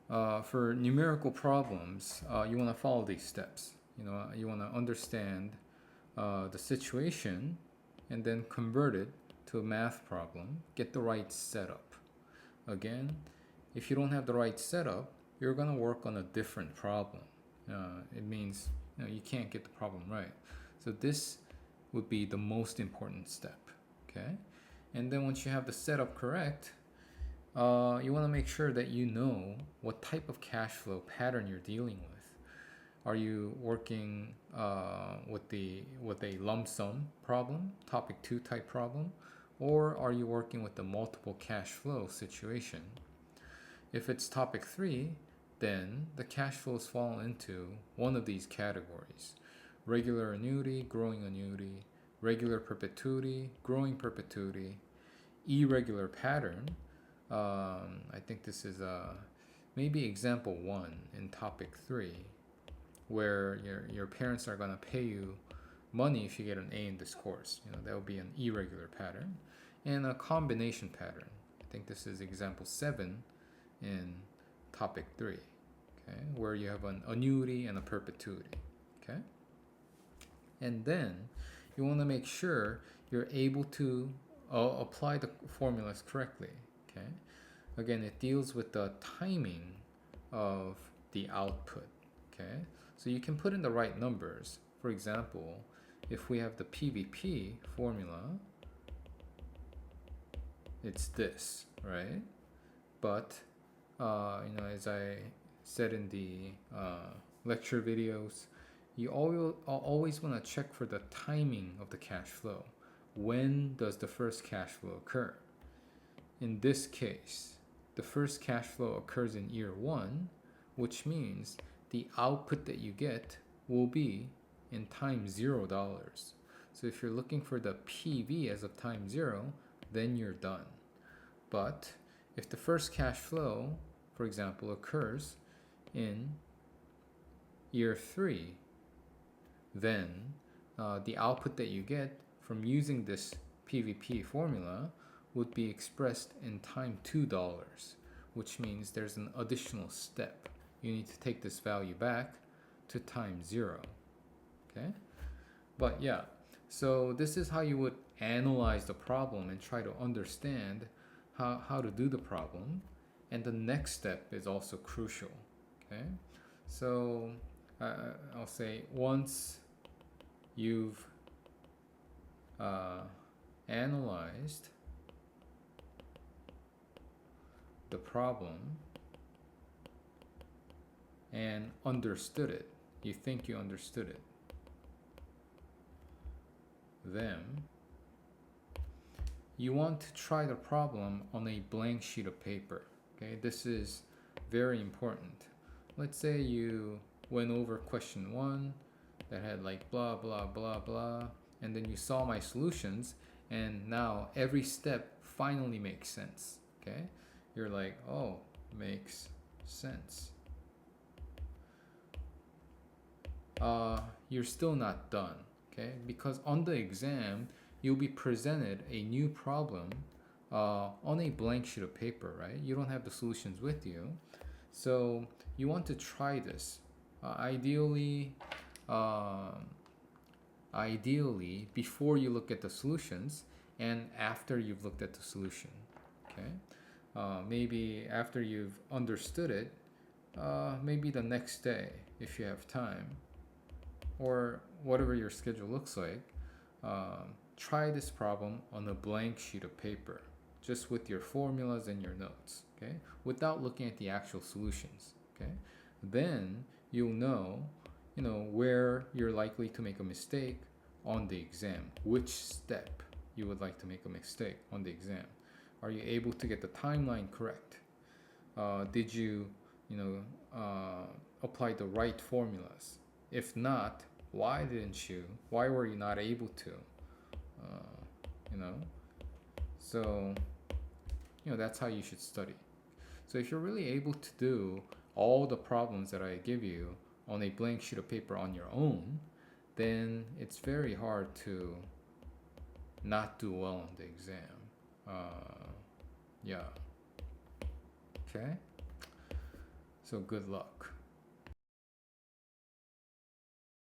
For numerical problems, you want to follow these steps. You want to understand the situation and then convert it to a math problem. Get the right setup. Again, if you don't have the right setup, you're going to work on a different problem. It means you can't get the problem right. So this would be the most important step. Okay, and then once you have the setup correct, you want to make sure that you know what type of cash flow pattern you're dealing with. Are you working with a lump sum problem, topic 2 type problem, or are you working with the multiple cash flow situation? If it's topic 3, then the cash flows fall into one of these categories: regular annuity, growing annuity, regular perpetuity, growing perpetuity, irregular pattern. I think this is maybe example 1 in topic 3, where your parents are going to pay you money if you get an A in this course. That would be an irregular pattern. And a combination pattern. I think this is example 7 in topic 3, okay, where you have an annuity and a perpetuity. Okay, and then you want to make sure you're able to apply the formulas correctly. Okay, again, it deals with the timing of the output. Okay, so you can put in the right numbers. For example, if we have the PVP formula, it's this, right? But as I said in the lecture videos, you always want to check for the timing of the cash flow. When does the first cash flow occur? In this case, the first cash flow occurs in year 1, which means the output that you get will be in time $0. So if you're looking for the PV as of time 0, then you're done. But if the first cash flow, for example, occurs in year 3, then the output that you get from using this PVP formula would be expressed in time $2, which means there's an additional step. You need to take this value back to time 0. Okay? But yeah, so this is how you would analyze the problem and try to understand how to do the problem. And the next step is also crucial. Okay? So I'll say once you've analyzed the problem and understood it, you think you understood it, then you want to try the problem on a blank sheet of paper. Okay, this is very important. Let's say you went over question 1 that had like blah blah blah blah, and then you saw my solutions, and now every step finally makes sense. Okay, you're like, oh, makes sense. You're still not done. Okay, because on the exam you'll be presented a new problem on a blank sheet of paper, right? You don't have the solutions with you, so you want to try this. Ideally, before you look at the solutions and after you've looked at the solution. Okay, maybe after you've understood it, maybe the next day if you have time, or whatever your schedule looks like. Try this problem on a blank sheet of paper, just with your formulas and your notes, okay, without looking at the actual solutions. Okay, then you'll know where you're likely to make a mistake on the exam, which step you would like to make a mistake on the exam. Are you able to get the timeline correct? Did you apply the right formulas? If not, why didn't you? Why were you not able to? So that's how you should study. So if you're really able to do all the problems that I give you on a blank sheet of paper on your own, then it's very hard to not do well on the exam. Yeah. Okay. So good luck.